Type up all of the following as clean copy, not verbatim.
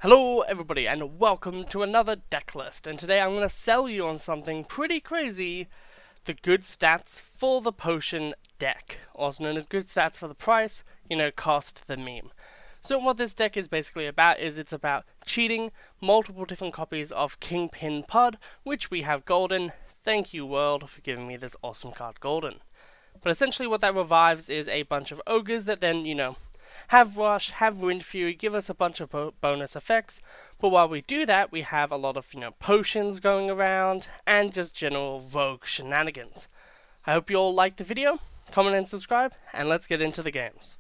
Hello everybody and welcome to another deck list, and today I'm going to sell you on something pretty crazy: the good stats for the potion deck, also known as good stats for the price, cost the meme. So what this deck is basically about is it's about cheating multiple different copies of Kingpin Pud, which we have golden. Thank you world for giving me this awesome card golden. But essentially what that revives is a bunch of ogres that then, have Rush, have Wind Fury, give us a bunch of bonus effects. But while we do that, we have a lot of, potions going around, and just general rogue shenanigans. I hope you all liked the video, comment and subscribe, and let's get into the games.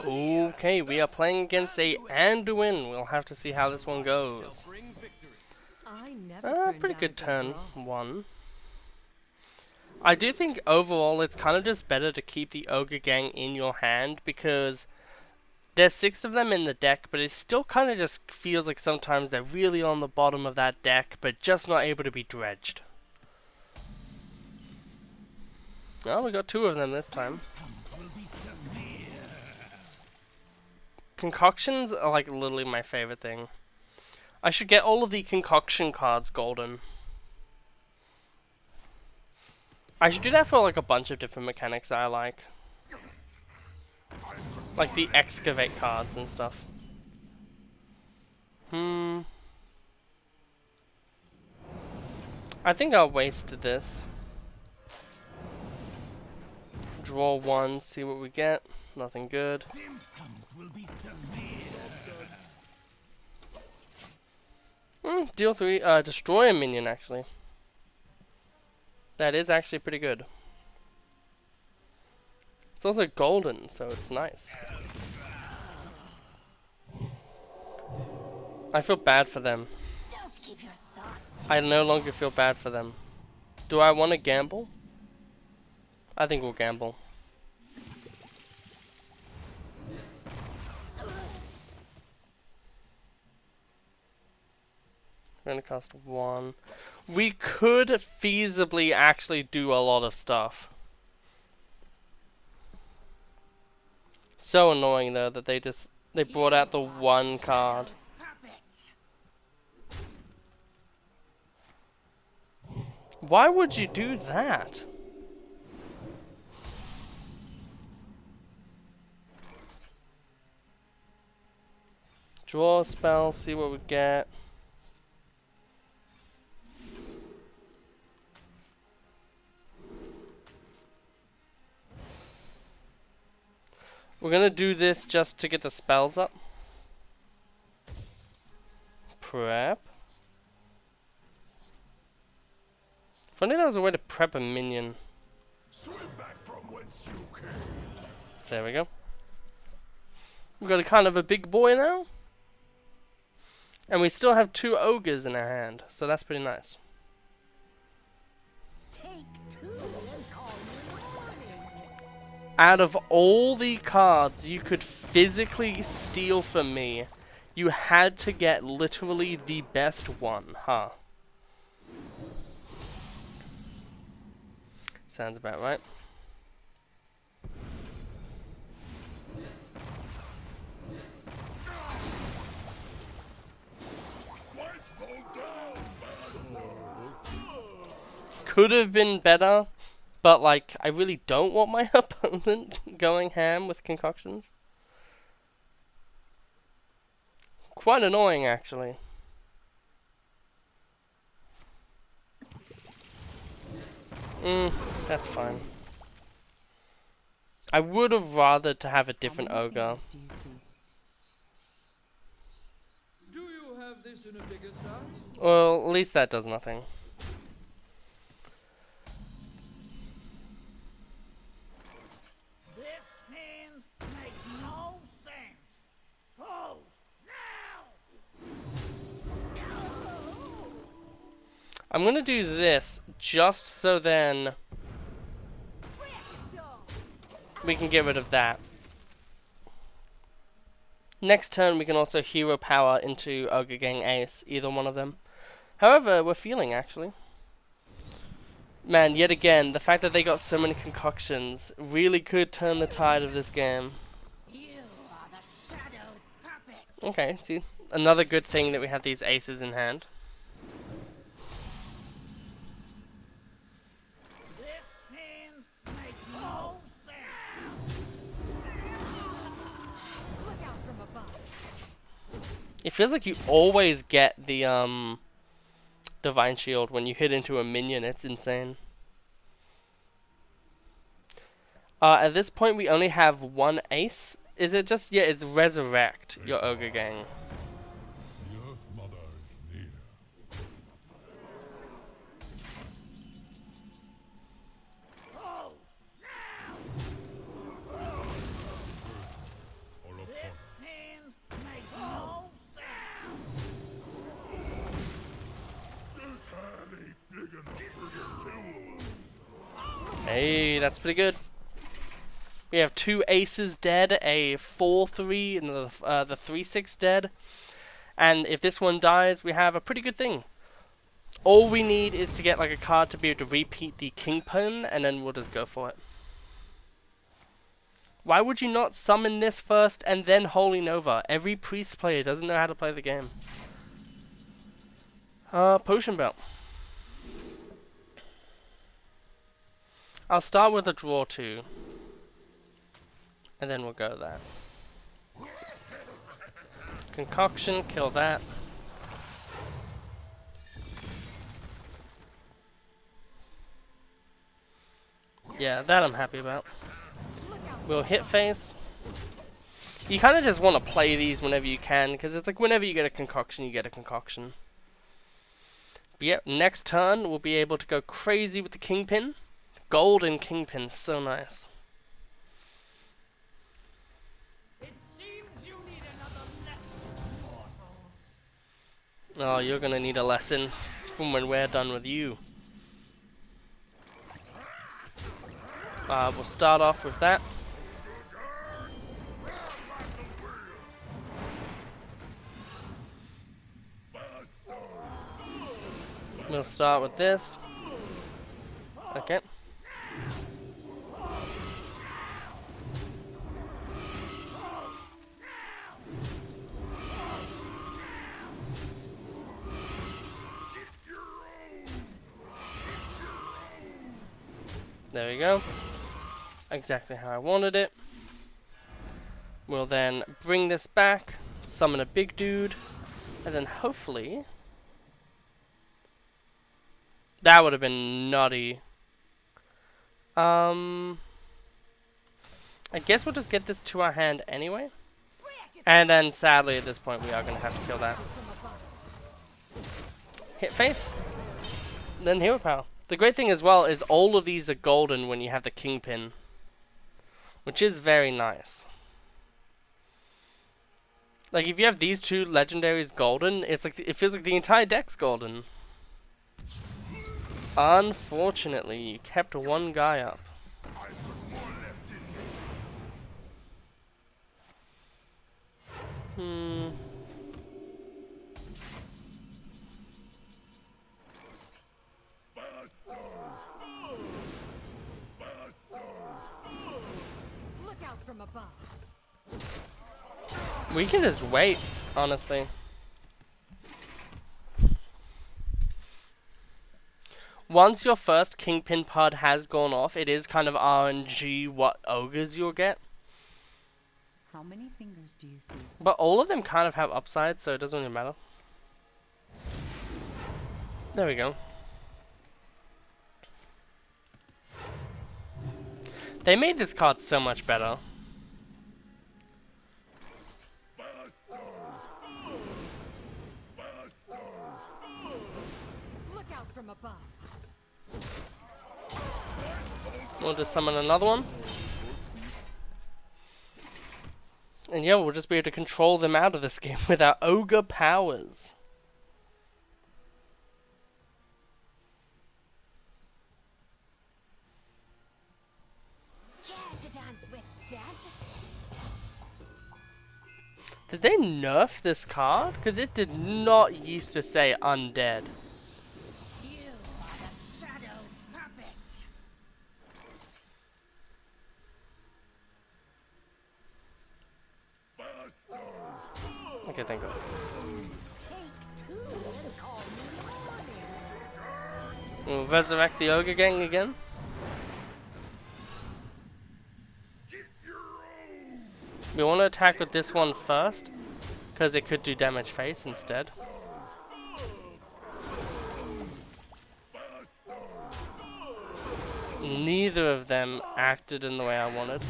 Okay, we are playing against a Anduin. We'll have to see how this one goes. Pretty good turn one. I do think overall it's kind of just better to keep the Ogre-Gang in your hand, because there's 6 of them in the deck, but it still kind of just feels like sometimes they're really on the bottom of that deck, but just not able to be dredged. Oh, we got 2 of them this time. Concoctions are like literally my favorite thing. I should get all of the concoction cards golden. I should do that for like a bunch of different mechanics that I like. Like the excavate cards and stuff. I think I'll waste this. Draw 1, see what we get. Nothing good. Deal 3, destroy a minion actually. That is actually pretty good. It's also golden, so it's nice. I feel bad for them. I no longer feel bad for them. Do I want to gamble? I think we'll gamble. We're gonna cost 1. We could feasibly actually do a lot of stuff. So annoying though that they brought out the 1 card. Why would you do that? Draw a spell, see what we get. We're gonna do this just to get the spells up. Prep. If only there was a way to prep a minion. There we go. We've got a kind of a big boy now. And we still have 2 ogres in our hand, so that's pretty nice. Out of all the cards you could physically steal from me, you had to get literally the best one, huh? Sounds about right. Could have been better. But, like, I really don't want my opponent going ham with concoctions. Quite annoying, actually. That's fine. I would have rather to have a different ogre. Do you have this in a bigger size? Well, at least that does nothing. I'm gonna do this just so then we can get rid of that. Next turn we can also hero power into Ogre-Gang Ace, either one of them. However, we're feeling actually. Man, yet again, the fact that they got so many concoctions really could turn the tide of this game. You Okay, see, another good thing that we have these aces in hand. This hand makes no sense. Look out from above. It feels like you always get the Divine Shield when you hit into a minion. It's insane. At this point, we only have one ace. Is it just... Yeah, it's Resurrect your Ogre Gang. The Earth Mother is near. Hold now. All of This hand makes no sense. this hand ain't big enough for your two. Hey, that's pretty good. We have 2 aces dead, a 4-3, and the 3-6 dead. And if this one dies, we have a pretty good thing. All we need is to get like a card to be able to repeat the Kingpin, and then we'll just go for it. Why would you not summon this first and then Holy Nova? Every priest player doesn't know how to play the game. Potion Belt. I'll start with a draw 2. And then we'll go that. Concoction, kill that. Yeah, that I'm happy about. We'll hit face. You kind of just want to play these whenever you can, because it's like whenever you get a concoction, you get a concoction. But yep, next turn we'll be able to go crazy with the Kingpin. Golden Kingpin, so nice. It seems you need another lesson, mortals. Oh, you're gonna need a lesson from when we're done with you. We'll start off with that. We'll start with this. Okay. There we go. Exactly how I wanted it. We'll then bring this back, summon a big dude, and then hopefully... That would have been nutty. I guess we'll just get this to our hand anyway. And then sadly at this point we are going to have to kill that. Hit face. Then hero power. The great thing as well is all of these are golden when you have the Kingpin. Which is very nice. Like if you have these 2 legendaries golden, it's like it feels like the entire deck's golden. Unfortunately, you kept one guy up. Look out from above. We can just wait, honestly. Once your first Kingpin pod has gone off, it is kind of RNG what ogres you'll get. How many fingers do you see? But all of them kind of have upsides, so it doesn't really matter. There we go. They made this card so much better. Look out from above. We'll just summon another one. And yeah, we'll just be able to control them out of this game with our ogre powers. Care to dance with death? Did they nerf this card? Because it did not used to say undead. You are the Shadow's puppet. can think of. We'll resurrect the Ogre-Gang again. We want to attack with this one first, because it could do damage face instead. Neither of them acted in the way I wanted.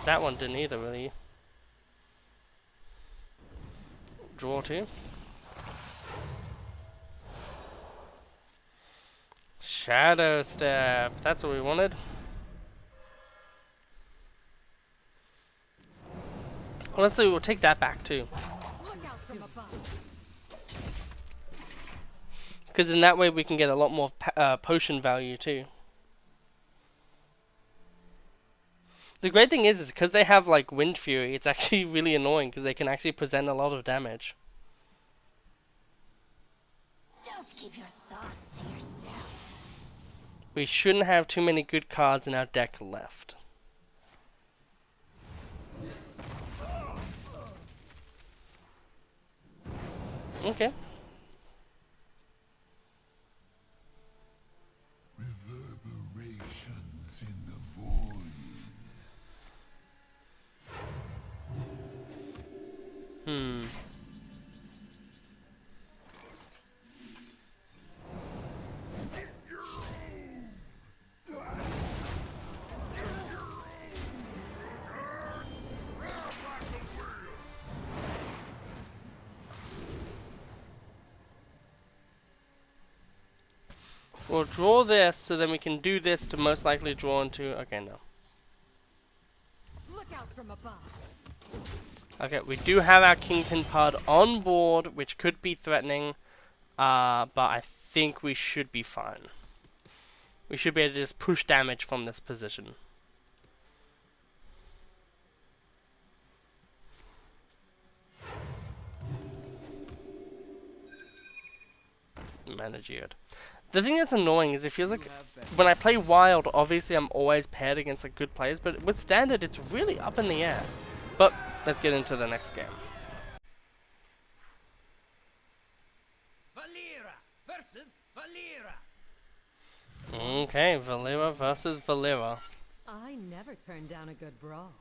That one didn't either, really. Draw 2. Shadow Step. That's what we wanted. Honestly, we'll take that back too. Look out from above. Because in that way we can get a lot more potion value too. The great thing is because they have like Wind Fury, it's actually really annoying because they can actually present a lot of damage. Don't keep your thoughts to yourself. We shouldn't have too many good cards in our deck left. Okay. Reverberations in the void. We'll draw this so then we can do this to most likely draw into. Okay, no. Look out from above. Okay, we do have our Kingpin Pod on board, which could be threatening, but I think we should be fine. We should be able to just push damage from this position. Manigeared. The thing that's annoying is it feels like when I play Wild, obviously I'm always paired against like good players, but with Standard it's really up in the air. But let's get into the next game. Valera versus Valera. Okay, Valera versus Valera. I never turn down a good brawl.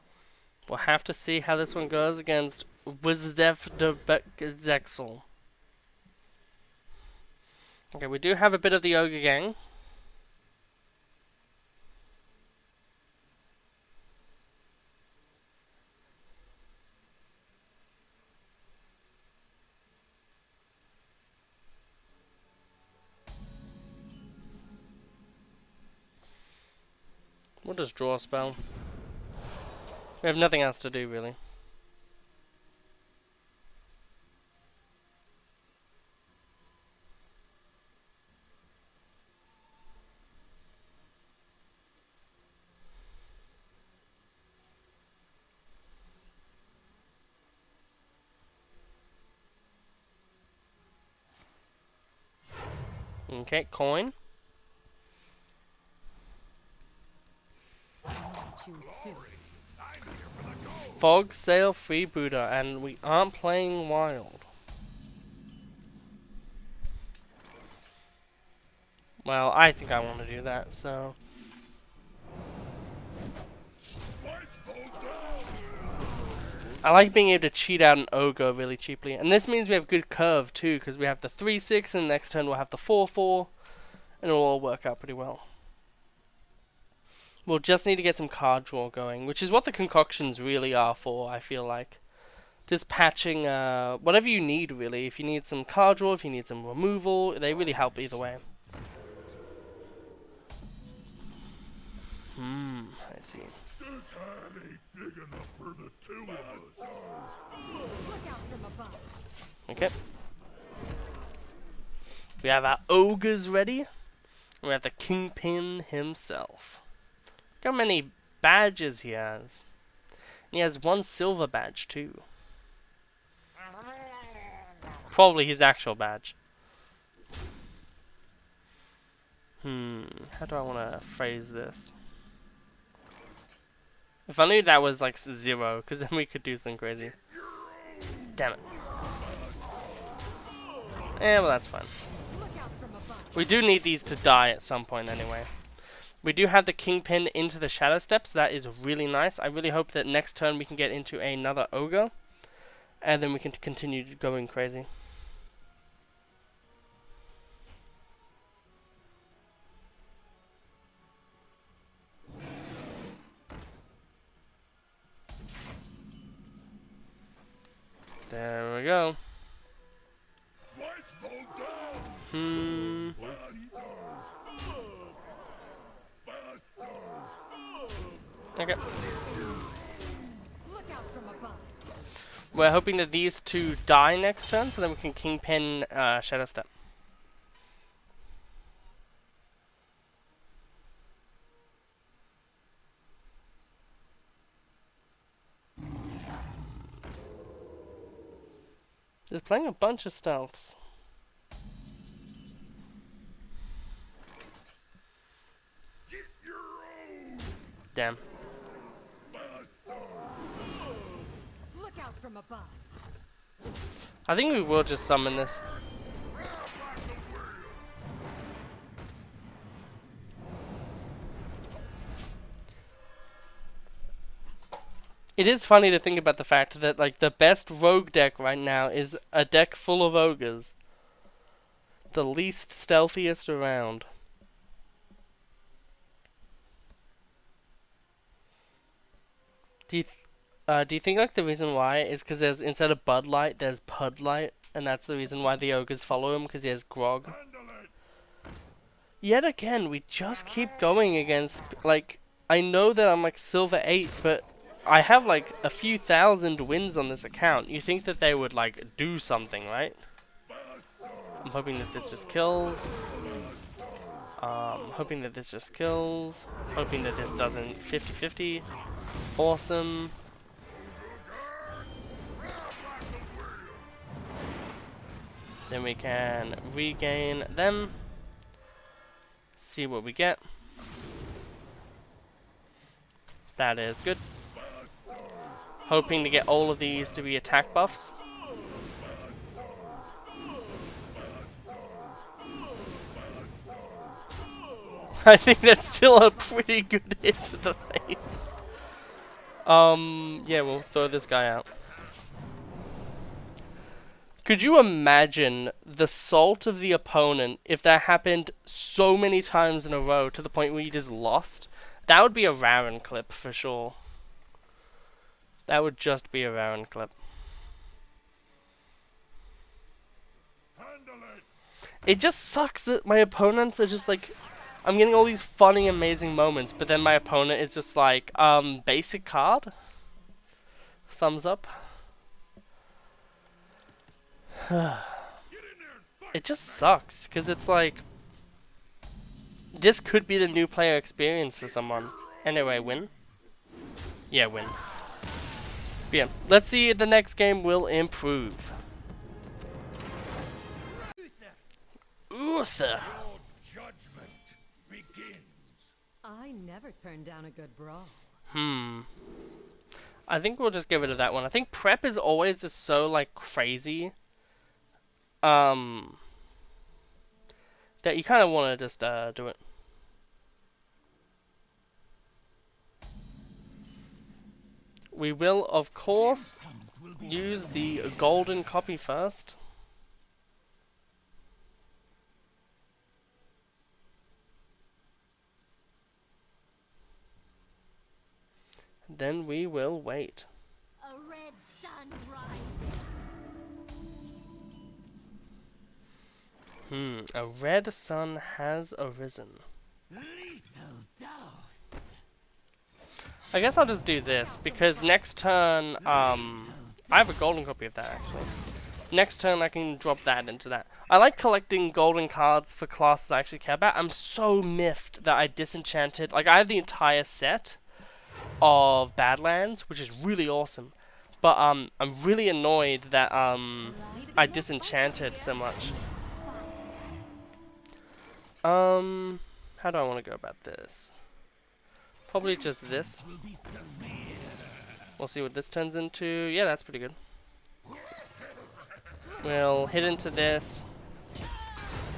We'll have to see how this one goes against Wizdev de Zexel. Okay, we do have a bit of the Ogre Gang. We'll just draw a spell. We have nothing else to do, really. Okay, coin. Choose soon. Fog Sail Freebooter, and we aren't playing Wild. Well, I think I want to do that, so... I like being able to cheat out an Ogre really cheaply. And this means we have good curve too, because we have the 3-6 and the next turn we'll have the 4-4. And it'll all work out pretty well. We'll just need to get some card draw going, which is what the concoctions really are for, I feel like. Just patching whatever you need, really. If you need some card draw, if you need some removal, they really help either way. I see. This hand ain't big enough for the two of us. Look out from above. Okay. We have our Ogres ready. We have the Kingpin himself. Look how many badges he has. And he has one silver badge too. Probably his actual badge. How do I want to phrase this? If I knew that was like 0, because then we could do something crazy. Damn it. Well, that's fine. Look out from above. We do need these to die at some point anyway. We do have the Kingpin into the Shadow Steps. That is really nice. I really hope that next turn we can get into another Ogre. And then we can continue going crazy. There we go. Okay. Look out from above. We're hoping that these two die next turn, so then we can Kingpin Shadow Step. They're playing a bunch of stealths. Damn. Look out from above. I think we will just summon this. It is funny to think about the fact that like the best rogue deck right now is a deck full of ogres. The least stealthiest around. Do you think like the reason why is because there's instead of Bud Light there's Pud Light, and that's the reason why the ogres follow him, because he has grog? Yet again, we just keep going against, like, I know that I'm like silver 8, but I have like a few thousand wins on this account. You think that they would like do something, right? I'm hoping that this just kills. Hoping that this just kills. Hoping that this doesn't 50-50. Awesome. Then we can regain them. See what we get. That is good. Hoping to get all of these to be attack buffs. I think that's still a pretty good hit to the face. Yeah, we'll throw this guy out. Could you imagine the salt of the opponent if that happened so many times in a row to the point where you just lost? That would be a Raren clip for sure. That would just be a Raren clip. It just sucks that my opponents are just like, I'm getting all these funny, amazing moments, but then my opponent is just like, basic card? Thumbs up. It just sucks, because it's like, this could be the new player experience for someone. Anyway, win? Yeah, win. But yeah, let's see if the next game will improve. Uther! I never turned down a good brawl. I think we'll just get rid of that one. I think prep is always just so, like, crazy. That you kind of want to just, do it. We will, of course, use the golden copy first. Then we will wait. A red sun rises. A red sun has arisen. I guess I'll just do this, because next turn, I have a golden copy of that, actually. Next turn I can drop that into that. I like collecting golden cards for classes I actually care about. I'm so miffed that I disenchanted, like I have the entire set of Badlands, which is really awesome. But I'm really annoyed that I disenchanted so much. How do I want to go about this? Probably just this. We'll see what this turns into. Yeah, that's pretty good. We'll hit into this.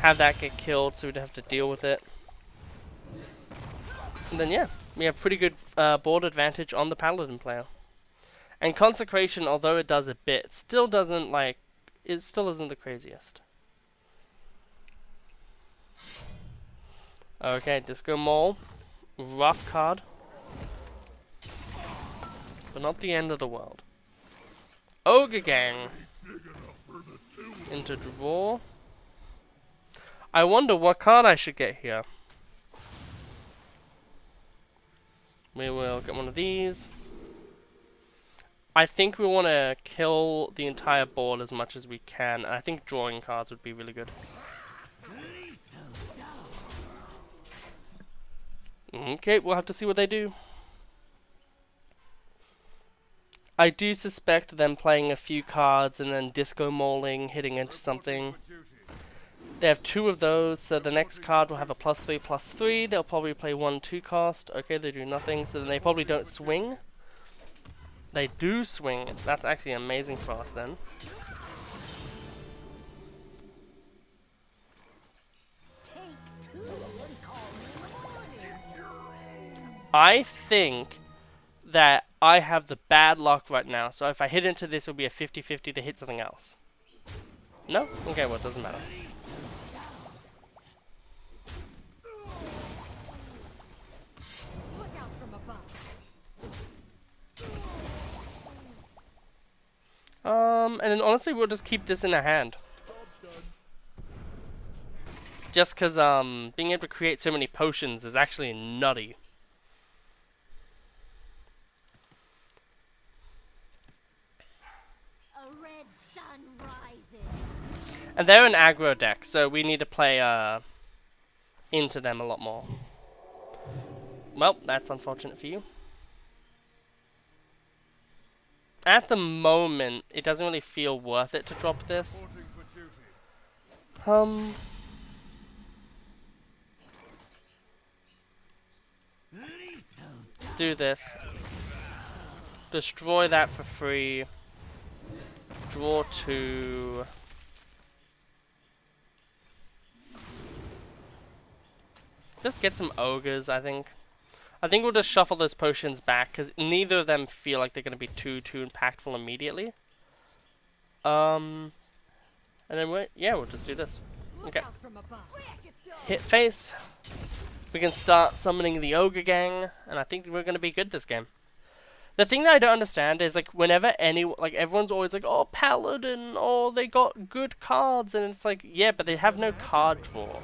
Have that get killed so we don't have to deal with it. And then yeah, we have pretty good board advantage on the Paladin player. And Consecration, although it does a bit, still doesn't like, it still isn't the craziest. Okay, Disco Mole. Rough card. But not the end of the world. Ogre-Gang. Into draw. I wonder what card I should get here. We will get one of these. I think we want to kill the entire board as much as we can. I think drawing cards would be really good. Okay, we'll have to see what they do. I do suspect them playing a few cards and then disco moling, hitting into something. They have 2 of those, so the next card will have a +3/+3. They'll probably play 1/2 cost. Okay, they do nothing, so then they probably don't swing. They do swing. That's actually amazing for us then. I think that I have the bad luck right now, so if I hit into this, it'll be a 50-50 to hit something else. No? Okay, well, it doesn't matter. Look out from above. And then honestly, we'll just keep this in our hand. Just because, being able to create so many potions is actually nutty. A red sun rises. And they're an aggro deck, so we need to play, into them a lot more. Well, that's unfortunate for you. At the moment, it doesn't really feel worth it to drop this. Do this. Destroy that for free. Draw 2. Just get some ogres, I think. I think we'll just shuffle those potions back, because neither of them feel like they're going to be too impactful immediately. And then we'll just do this. Okay. Hit face. We can start summoning the Ogre Gang, and I think we're going to be good this game. The thing that I don't understand is, like, whenever everyone's always like, oh, Paladin, oh, they got good cards, and it's like, yeah, but they have no card draw.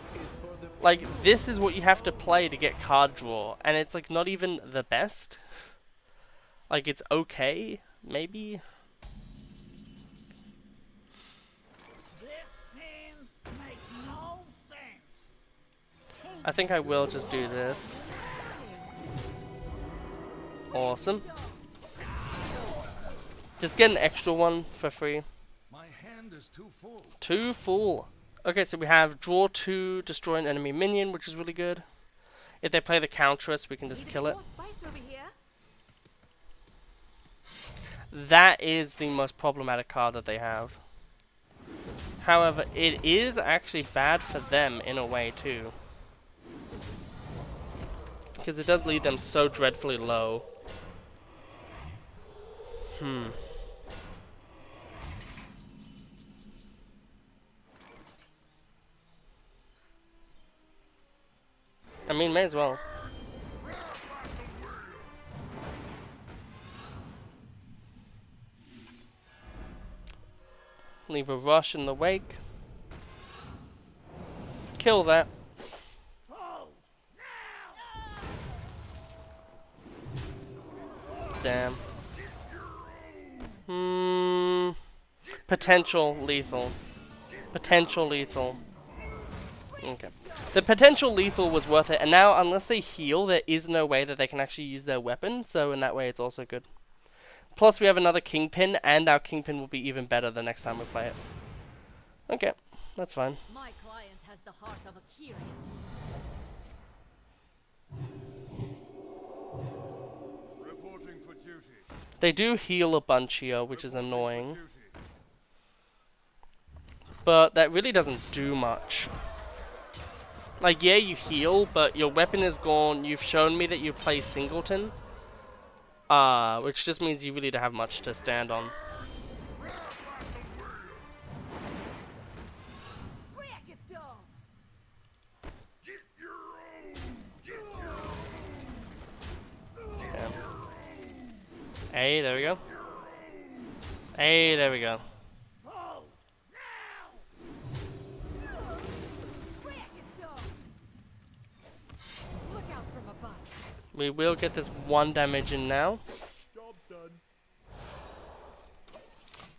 Like, this is what you have to play to get card draw, and it's, like, not even the best. Like, it's okay, maybe. I think I will just do this. Awesome. Just get an extra one for free. My hand is too full. Too full. Okay, so we have draw 2, destroy an enemy minion, which is really good. If they play the Countress, we can just kill it. That is the most problematic card that they have. However, it is actually bad for them in a way too. Because it does leave them so dreadfully low. I mean, may as well. Leave a rush in the wake. Kill that. Damn. Potential lethal. Potential lethal. Okay. The potential lethal was worth it, and now unless they heal, there is no way that they can actually use their weapon, so in that way it's also good. Plus we have another Kingpin, and our Kingpin will be even better the next time we play it. Okay, that's fine. My client has the heart of a Kyrian. Reporting for duty. They do heal a bunch here, which is annoying. but that really doesn't do much. Like, yeah, you heal, but your weapon is gone. You've shown me that you play singleton. Which just means you really don't have much to stand on. Okay. Hey, there we go. Hey, there we go. We will get this 1 damage in now. Job's done.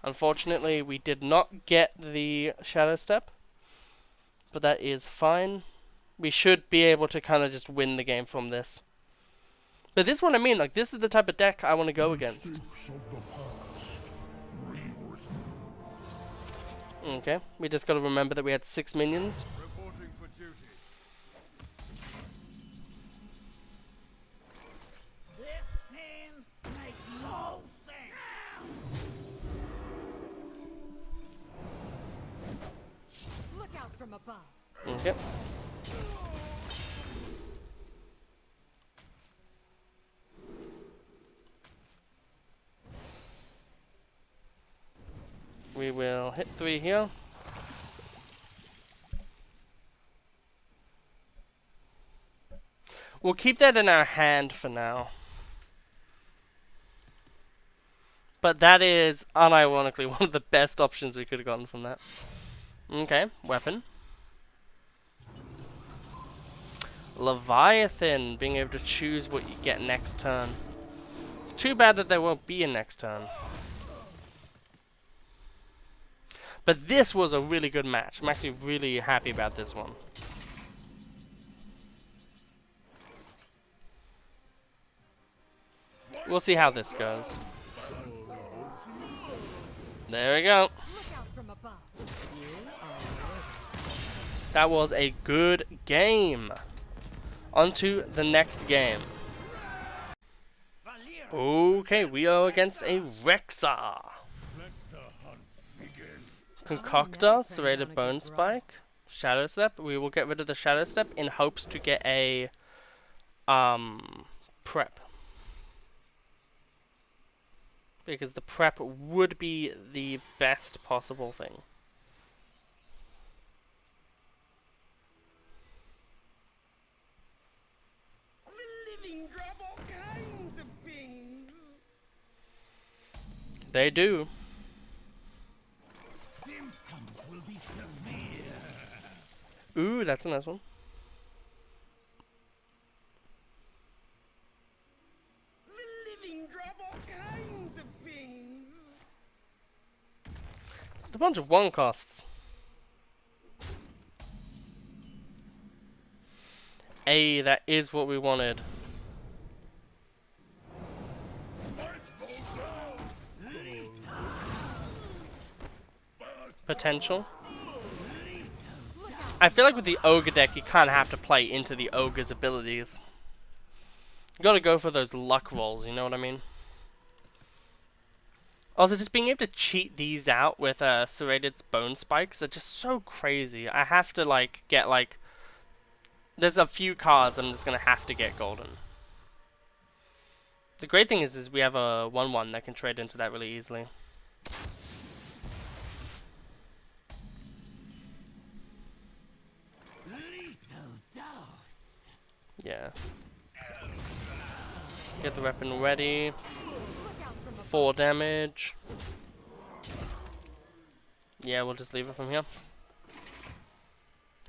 Unfortunately, we did not get the Shadow Step, but that is fine. We should be able to kind of just win the game from this. But this one, I mean, like, this is the type of deck I want to go against. Mistakes of the past rewritten. Okay, we just got to remember that we had 6 minions. Reporting for duty. This hand makes no sense. Look out from above. Okay. We will hit 3 here. We'll keep that in our hand for now. But that is, unironically, one of the best options we could have gotten from that. Okay, weapon. Leviathan, being able to choose what you get next turn. Too bad that there won't be a next turn. But this was a really good match. I'm actually really happy about this one. We'll see how this goes. There we go. Look out from above. That was a good game. On to the next game. Okay, we are against a Rexar. Let the hunt begin. Concoctor, Serrated Bone Spike, Shadow Step. We will get rid of the Shadow Step in hopes to get a prep. Because the prep would be the best possible thing. The living drop all kinds of things. They do. Symptoms will be severe. Ooh, that's a nice one. The living drop all kinds of things. It's a bunch of 1 costs. Hey, that is what we wanted. Potential. I feel like with the Ogre deck, you kind of have to play into the Ogre's abilities. You gotta go for those luck rolls, you know what I mean? Also, just being able to cheat these out with Serrated Bone Spikes are just so crazy. I have to, like, get, like... There's a few cards I'm just gonna have to get golden. The great thing is we have a 1/1 that can trade into that really easily. Yeah. Get the weapon ready. 4 damage. Yeah, we'll just leave it from here.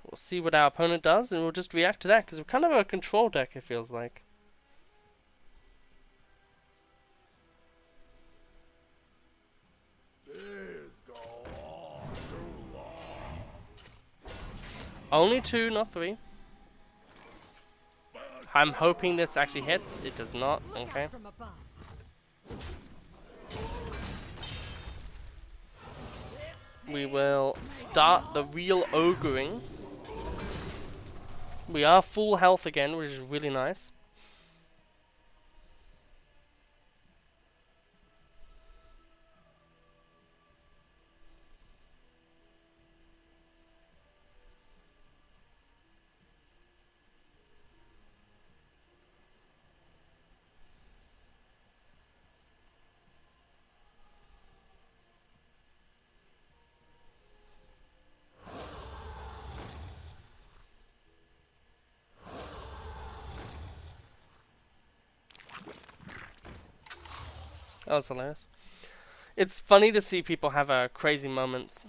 We'll see what our opponent does, and we'll just react to that, because we're kind of a control deck, it feels like. Only 2, not 3. I'm hoping this actually hits. It does not. Okay. We will start the real ogering. We are full health again, which is really nice. That was hilarious. It's funny to see people have crazy moments.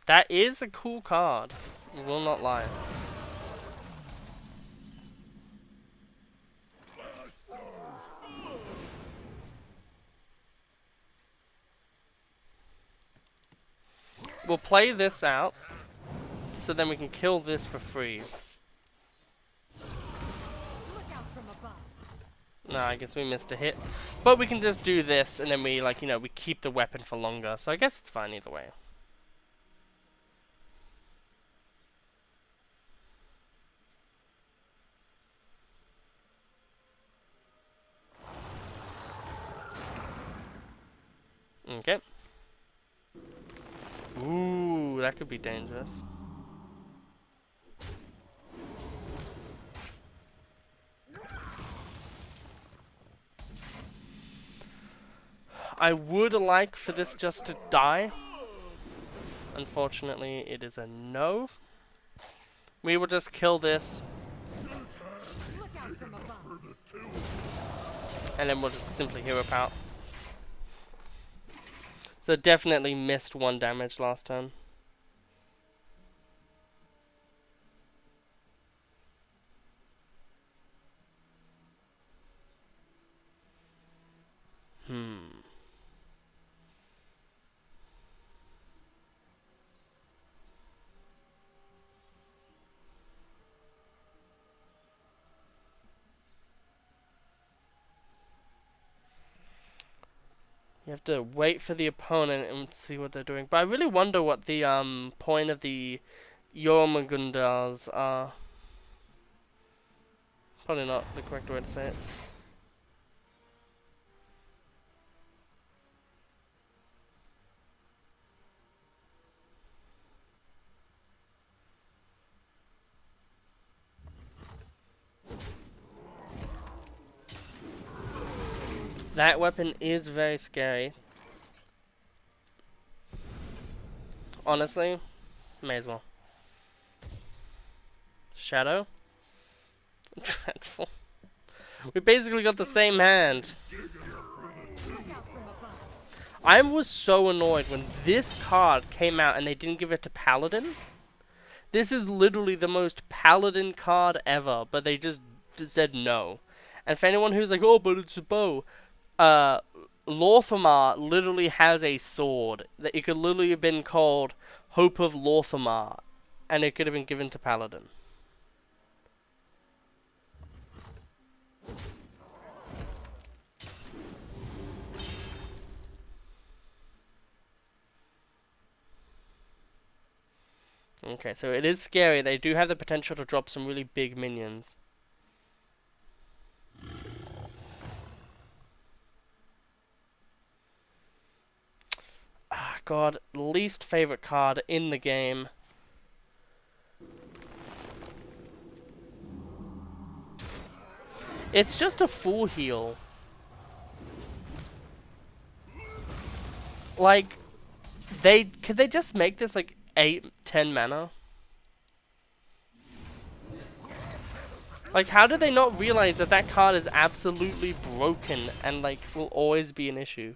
That is a cool card. I will not lie. We'll play this out, so then we can kill this for free. Look out from above. No, I guess we missed a hit. But we can just do this, and then we, like, you know, we keep the weapon for longer. So I guess it's fine either way. Okay. Ooh, that could be dangerous. I would like for this just to die. Unfortunately, it is a no. We will just kill this. Look out from above. And then we'll just simply hero power. So definitely missed 1 damage last turn. You have to wait for the opponent and see what they're doing. But I really wonder what the point of the Jormungandrs are. Probably not the correct way to say it. That weapon is very scary. Honestly, may as well. Shadow? Dreadful. We basically got the same hand. I was so annoyed when this card came out and they didn't give it to Paladin. This is literally the most Paladin card ever, but they just said no. And for anyone who's like, oh, but it's a bow. Lorthamar literally has a sword that it could literally have been called Hope of Lorthamar, and it could have been given to Paladin. Okay, so it is scary. They do have the potential to drop some really big minions. Ah, God, least favorite card in the game. It's just a full heal. Like, could they just make this like 8-10 mana? Like, how did they not realize that that card is absolutely broken and like will always be an issue?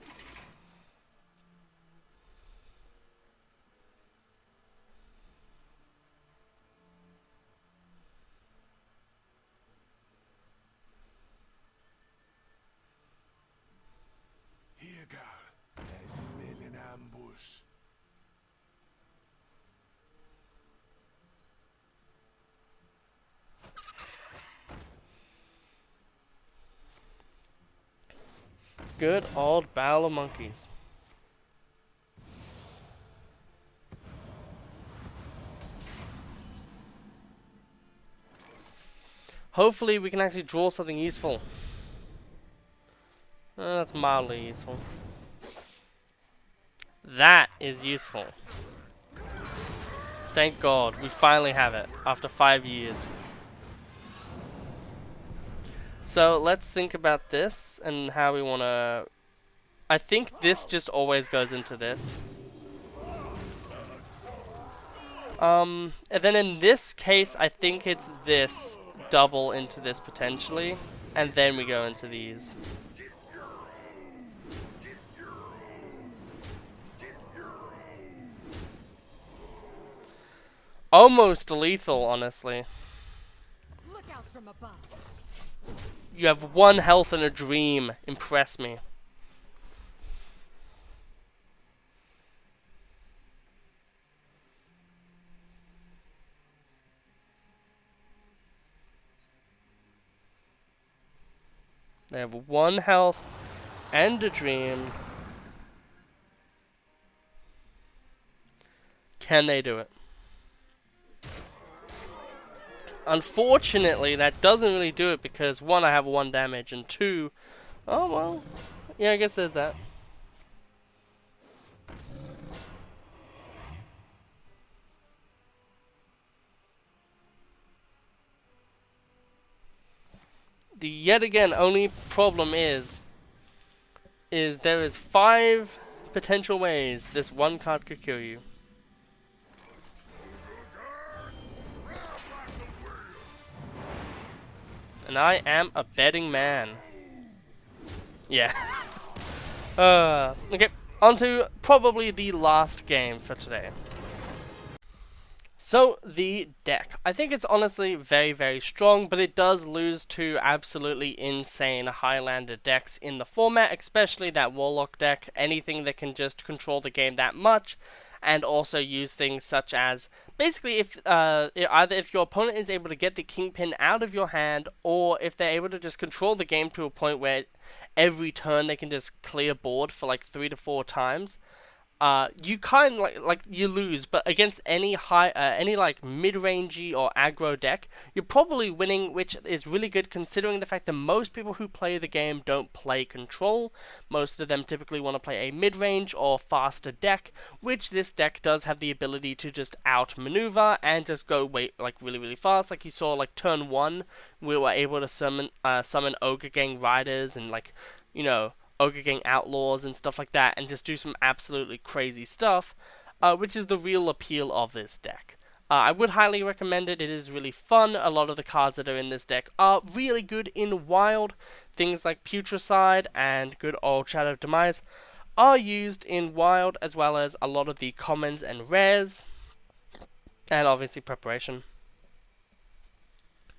Here, girl. I smell an ambush. Good old Battle of Monkeys. Hopefully we can actually draw something useful. That's mildly useful. That is useful. Thank God, we finally have it after 5 years. So let's think about this and how we want to... I think this just always goes into this. And then in this case, I think it's this double into this potentially. And then we go into these. almost lethal, honestly. Look out from above. You have 1 health and a dream. Impress me. They have 1 health and a dream. Can they do it? Unfortunately, that doesn't really do it because 1, I have 1 damage, and 2, oh well. Yeah, I guess there's that. The yet again only problem is there is 5 potential ways this 1 card could kill you. And I am a betting man. Yeah. Okay, on to probably the last game for today. So, the deck. I think it's honestly very, very strong, but it does lose to absolutely insane Highlander decks in the format, especially that Warlock deck, anything that can just control the game that much, and also use things such as, basically, if either if your opponent is able to get the Kingpin out of your hand, or if they're able to just control the game to a point where every turn they can just clear board for like 3 to 4 times, you kind of like you lose, but against any any like mid-rangey or aggro deck, you're probably winning, which is really good considering the fact that most people who play the game don't play control. Most of them typically want to play a mid-range or faster deck, which this deck does have the ability to just outmaneuver and just go like really, really fast. Like you saw, like turn 1, we were able to summon Ogre-Gang Riders and like, you know, Ogre-Gang Outlaws and stuff like that, and just do some absolutely crazy stuff, which is the real appeal of this deck. I would highly recommend it. It is really fun. A lot of the cards that are in this deck are really good in Wild. Things like Putricide and good old Shadow of Demise are used in Wild, as well as a lot of the commons and rares, and obviously Preparation.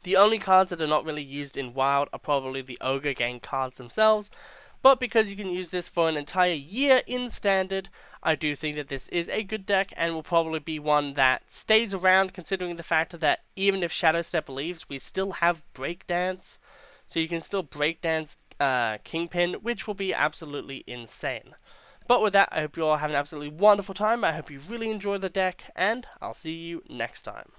The only cards that are not really used in Wild are probably the Ogre-Gang cards themselves, but because you can use this for an entire year in Standard, I do think that this is a good deck and will probably be one that stays around, considering the fact that even if Shadow Step leaves, we still have Breakdance, so you can still Breakdance Kingpin, which will be absolutely insane. But with that, I hope you all have an absolutely wonderful time. I hope you really enjoy the deck, and I'll see you next time.